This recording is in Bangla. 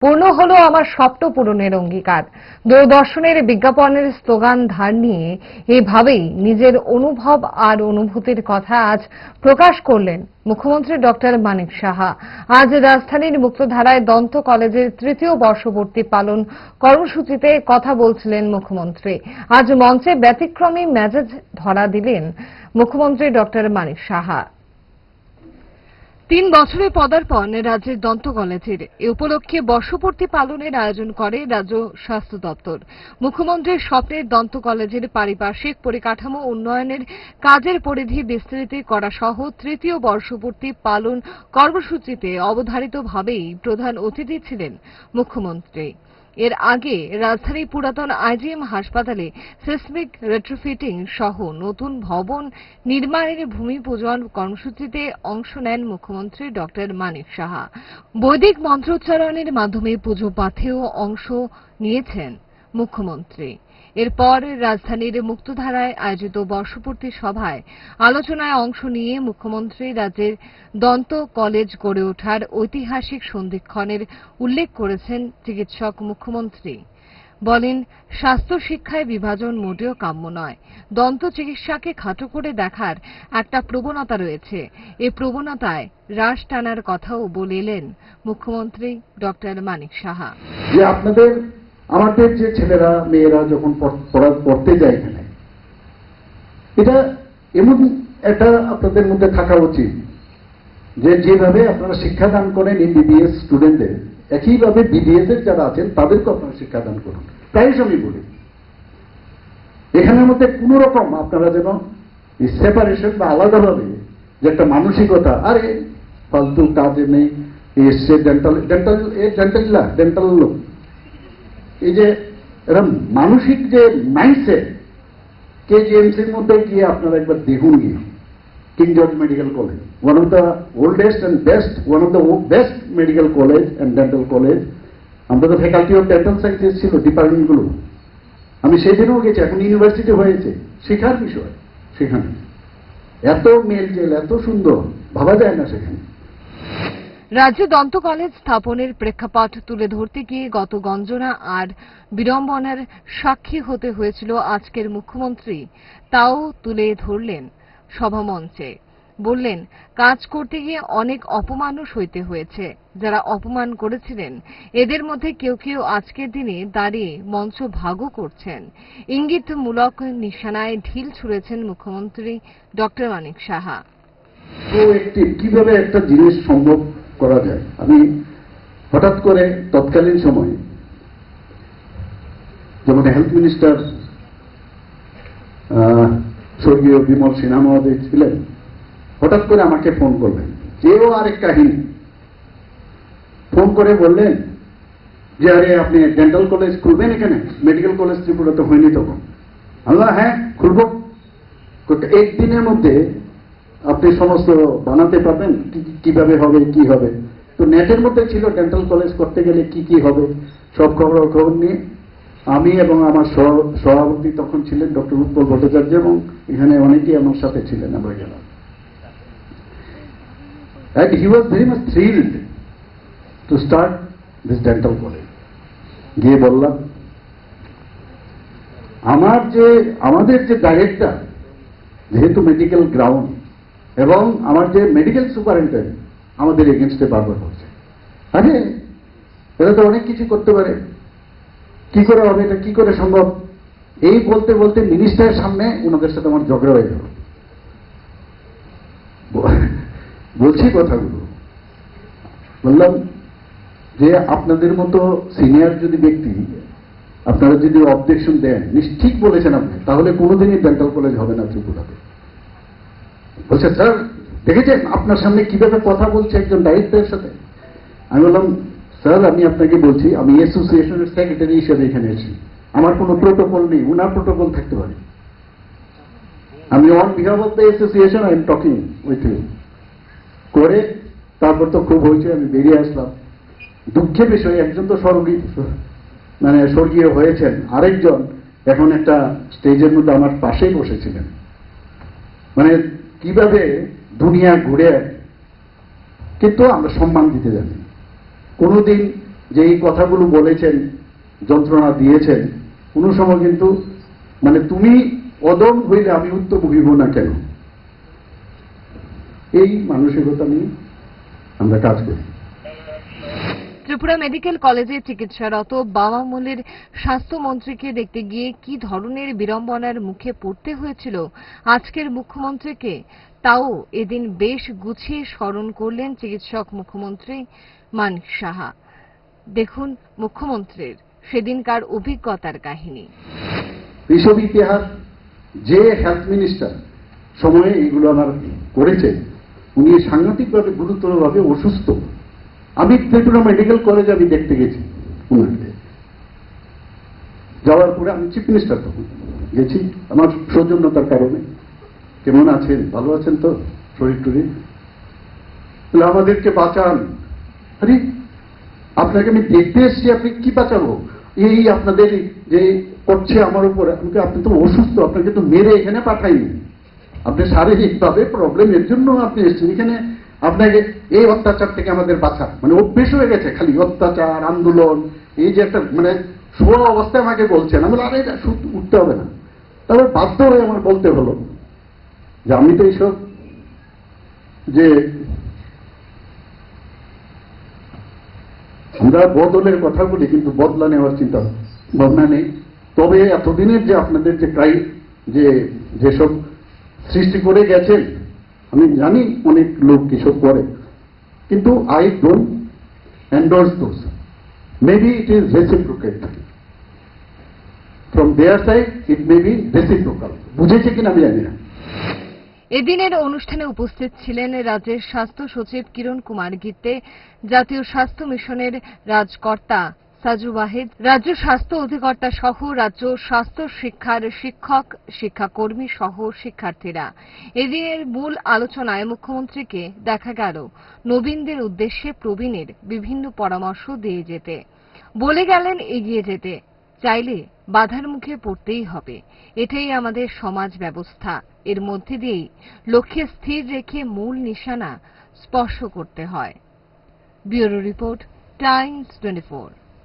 পূর্ণ হলো আমার স্বপ্ন পূরণের অঙ্গীকার। দূরদর্শনের বিজ্ঞাপনের স্লোগান ধার নিয়ে এভাবেই নিজের অনুভব আর অনুভূতির কথা আজ প্রকাশ করলেন মুখ্যমন্ত্রী ডক্টর মানিক সাহা। আজ রাজধানীর মুক্তধারায় দন্ত কলেজের তৃতীয় বর্ষপূর্তি পালন কর্মসূচিতে কথা বলছিলেন মুখ্যমন্ত্রী। আজ মঞ্চে ব্যতিক্রমী মেজাজ ধরা দিলেন মুখ্যমন্ত্রী ডক্টর মানিক সাহা। 3 বছরের পদার্পণ রাজ্যের দন্ত কলেজের এ উপলক্ষে বর্ষপূর্তি পালনের আয়োজন করে রাজ্য স্বাস্থ্য দপ্তর। মুখ্যমন্ত্রীর স্বপ্নের দন্ত কলেজের পারিপার্শ্বিক পরিকাঠামো উন্নয়নের কাজের পরিধি বিস্তৃত করা সহ তৃতীয় বর্ষপূর্তি পালন কর্মসূচিতে অবধারিতভাবেই প্রধান অতিথি ছিলেন মুখ্যমন্ত্রী। এর আগে রাজধানীর পুরাতন আইজিএম হাসপাতালে সিসমিক রেট্রোফিটিং সহ নতুন ভবন নির্মাণের ভূমি পূজন কর্মসূচিতে অংশ নেন মুখ্যমন্ত্রী ডক্টর মানিক সাহা। বৈদিক মন্ত্রোচ্চারণের মাধ্যমে পুজো পাঠেও অংশ নিয়েছেন মুখ্যমন্ত্রী। এরপর রাজধানীর মুক্তধারায় আয়োজিত বর্ষপূর্তি সভায় আলোচনায় অংশ নিয়ে মুখ্যমন্ত্রী রাজ্যের দন্ত কলেজ গড়ে ওঠার ঐতিহাসিক সন্ধিক্ষণের উল্লেখ করেছেন চিকিৎসক মুখ্যমন্ত্রী। বলেন, স্বাস্থ্য শিক্ষায় বিভাজন মোটেও কাম্য নয়। দন্ত চিকিৎসাকে খাটো করে দেখার একটা প্রবণতা রয়েছে। এই প্রবণতায় হ্রাস টানার কথাও বলেলেন মুখ্যমন্ত্রী ডক্টর মানিক সাহা। আমাদের যে ছেলেরা মেয়েরা যখন পড়তে যায় এখানে, এটা এমন একটা আপনাদের মধ্যে থাকা উচিত যে যেভাবে আপনারা শিক্ষাদান করেন এমবিবিএস স্টুডেন্টদের, একইভাবে বিডিএস এর যারা আছেন তাদেরকে আপনারা শিক্ষাদান করুন। প্রায়শ আমি বলি, এখানের মধ্যে কোন রকম আপনারা যেন সেপারেশন বা আলাদাভাবে যে একটা মানসিকতা, আরে ফালতু কাজে নেই, এসছে ডেন্টাল লোক, এই যে এরকম মানসিক যে মাইন্ডসেট, কেজিএমসির মধ্যে গিয়ে আপনারা একবার দেখুন গিয়ে king George medical college, one of the oldest and best medical college and dental college. আমরা তো ফ্যাকাল্টি অফ ডেন্টাল সায়েন্সেস ছিল ডিপার্টমেন্টগুলো, আমি সেদিনও গেছি, এখন ইউনিভার্সিটি হয়েছে, শেখার বিষয়। সেখানে এত মেল জেল, এত সুন্দর, ভাবা যায় না সেখানে। রাজ্যে দন্ত কলেজ স্থাপনের প্রেক্ষাপট তুলে ধরতে গিয়ে গত গঞ্জনা আর বিড়ম্বনার সাক্ষী হতে হয়েছিল আজকের মুখ্যমন্ত্রী, তাও তুলে ধরলেন সভামঞ্চে। বললেন, কাজ করতে গিয়ে অনেক অপমানও সইতে হয়েছে। যারা অপমান করেছিলেন এদের মধ্যে কেউ কেউ আজকের দিনে দাঁড়িয়ে মঞ্চ ভাগও করছেন। ইঙ্গিতমূলক নিশানায় ঢিল ছুঁড়েছেন মুখ্যমন্ত্রী ডক্টর মানিক সাহা। কিভাবে একটা জিনিস সম্ভব করা যায়, আমি হঠাৎ করে তৎকালীন সময়ে যেমন হেলথ মিনিস্টার স্বর্গীয় বিমল সিনহা মহোদয় ছিলেন, হঠাৎ করে আমাকে ফোন করলেন, যেও আরেক কাহিনী, ফোন করে বললেন যে আরে আপনি ডেন্টাল কলেজ খুলবেন এখানে, মেডিকেল কলেজ ত্রিপুরাতে হয়নি তখন। আমরা হ্যাঁ খুলব, একদিনের মধ্যে আপনি সমস্ত বানাতে পারবেন, কিভাবে হবে কি হবে। তো নেটের মধ্যে ছিল ডেন্টাল কলেজ করতে গেলে কি কি হবে, সব খবর নিয়ে আমি এবং আমার সভাপতি তখন ছিলেন ডক্টর উৎপল ভট্টাচার্য, এবং এখানে অনেকেই আমার সাথে ছিলেন, আমরা গেলাম। And he was very much thrilled to start this dental college. গিয়ে বললাম, আমাদের যে ডাইরেক্টর যেহেতু মেডিকেল গ্রাউন্ড, এবং আমার যে মেডিকেল সুপারিনটেন্ডেন্ট আমাদের এগেনস্টে বারবার হচ্ছে, আরে এরা তো অনেক কিছু করতে পারে, কি করে হবে, এটা কি করে সম্ভব। এই বলতে বলতে মিনিস্টারের সামনে ওনাদের সাথে আমার ঝগড়া হয়ে গেল। বলছি কথাগুলো, বললাম যে আপনাদের মতো সিনিয়র যদি ব্যক্তি আপনারা যদি অবজেকশন দেন, ঠিক বলেছেন আপনি, তাহলে কোনোদিনই ডেন্টাল কলেজ হবে না ত্রিপুরাতে। বলছে, স্যার দেখেছেন আপনার সামনে কিভাবে কথা বলছে একজন ডাইরেক্টরের সাথে। আমি বললাম, স্যার আমি আপনাকে বলছি, আমি অ্যাসোসিয়েশনের সেক্রেটারি হিসেবে এখানে এসেছি, আমার কোনো প্রোটোকল নেই, উনার প্রোটোকল থাকতে পারে। আমি on behalf of the association I am talking with you করে, তারপর তো খুব হয়েছে, আমি বেরিয়ে আসলাম। দুঃখের বিষয়, একজন তো স্বর্গীয় হয়েছেন, আরেকজন এখন একটা স্টেজের মধ্যে আমার পাশেই বসেছিলেন। মানে কিভাবে দুনিয়া ঘুরে, কিন্তু আমরা সম্মান দিতে জানি। কোনোদিন যে এই কথাগুলো বলেছেন, যন্ত্রণা দিয়েছেন, কোনো সময় কিন্তু মানে তুমি অদম হইলে আমি উত্তম হইব না কেন, এই মানসিকতা নিয়ে আমরা কাজ করি। ত্রিপুরা মেডিকেল কলেজে চিকিৎসারত বাবা মৌলির স্বাস্থ্যমন্ত্রীকে দেখতে গিয়ে কি ধরনের বিড়ম্বনার মুখে পড়তে হয়েছিল আজকের মুখ্যমন্ত্রীকে, তাও এদিন বেশ গুছিয়ে স্মরণ করলেন চিকিৎসক মুখ্যমন্ত্রী মানিক সাহা। দেখুন মুখ্যমন্ত্রীর সেদিনকার অভিজ্ঞতার কাহিনী। এইসব ইতিহাস যে হেলথ মিনিস্টার সময়ে এইগুলো আমার করেছে, উনি সাংঘাতিকভাবে গুরুতরভাবে অসুস্থ। আমি ত্রিপুরা মেডিকেল কলেজে আমি দেখতে গেছি উনাকে, যাওয়ার পরে আমি চিফ মিনিস্টার তখন গেছি আমার সৌজন্যতার কারণে। কেমন আছেন, ভালো আছেন তো, শরীর টরীর, আমাদেরকে বাঁচান। আরে আপনাকে আমি দেখতে এসছি, আপনি কি বাঁচাবো? এই আপনাদের যে করছে আমার উপরে, আপনি তো অসুস্থ, আপনাকে তো মেরে এখানে পাঠাইনি, আপনি শারীরিকভাবে প্রবলেমের জন্য আপনি এসেছেন এখানে, আপনাকে এই অত্যাচার থেকে আমাদের বাঁচান। মানে অভ্যেস হয়ে গেছে খালি অত্যাচার, আন্দোলন, এই যে একটা মানে শোয়া অবস্থায় আমাকে বলছেন। আমি আরে এটা উঠতে হবে না। তারপর বাধ্য হয়ে আমার বলতে হলো যে আমি তো এইসব যে আমরা বদলের কথা বলি, কিন্তু বদলা নেওয়ার চিন্তা ভাবনা নেই। তবে এতদিনের যে আপনাদের যে যেসব সৃষ্টি করে গেছেন, আমি জানি অনেক লোক কিসব করে, কিন্তু I don't endorse those. Maybe it is reciprocate from their side, it may be reciprocal. বুঝেছে কিনা আমি জানি না। এদিনের অনুষ্ঠানে উপস্থিত ছিলেন রাজ্যের স্বাস্থ্য সচিব কিরণ কুমার গিত্তে, জাতীয় স্বাস্থ্য মিশনের রাজকর্তা সাজু ওয়াহিদ, রাজ্য স্বাস্থ্য অধিকর্তা সহ রাজ্য স্বাস্থ্য শিক্ষার শিক্ষক, শিক্ষাকর্মী সহ শিক্ষার্থীরা। এদিনের মূল আলোচনায় মুখ্যমন্ত্রীকে দেখা গেল নবীনদের উদ্দেশ্যে প্রবীণের বিভিন্ন পরামর্শ দিয়ে যেতে। বলে গেলেন এগিয়ে যেতে চাইলে বাধার মুখে পড়তেই হবে, এটাই আমাদের সমাজ ব্যবস্থা। এর মধ্যে দিয়েই লক্ষ্যে স্থির রেখে মূল নিশানা স্পর্শ করতে হয়। Bureau report, Times 24।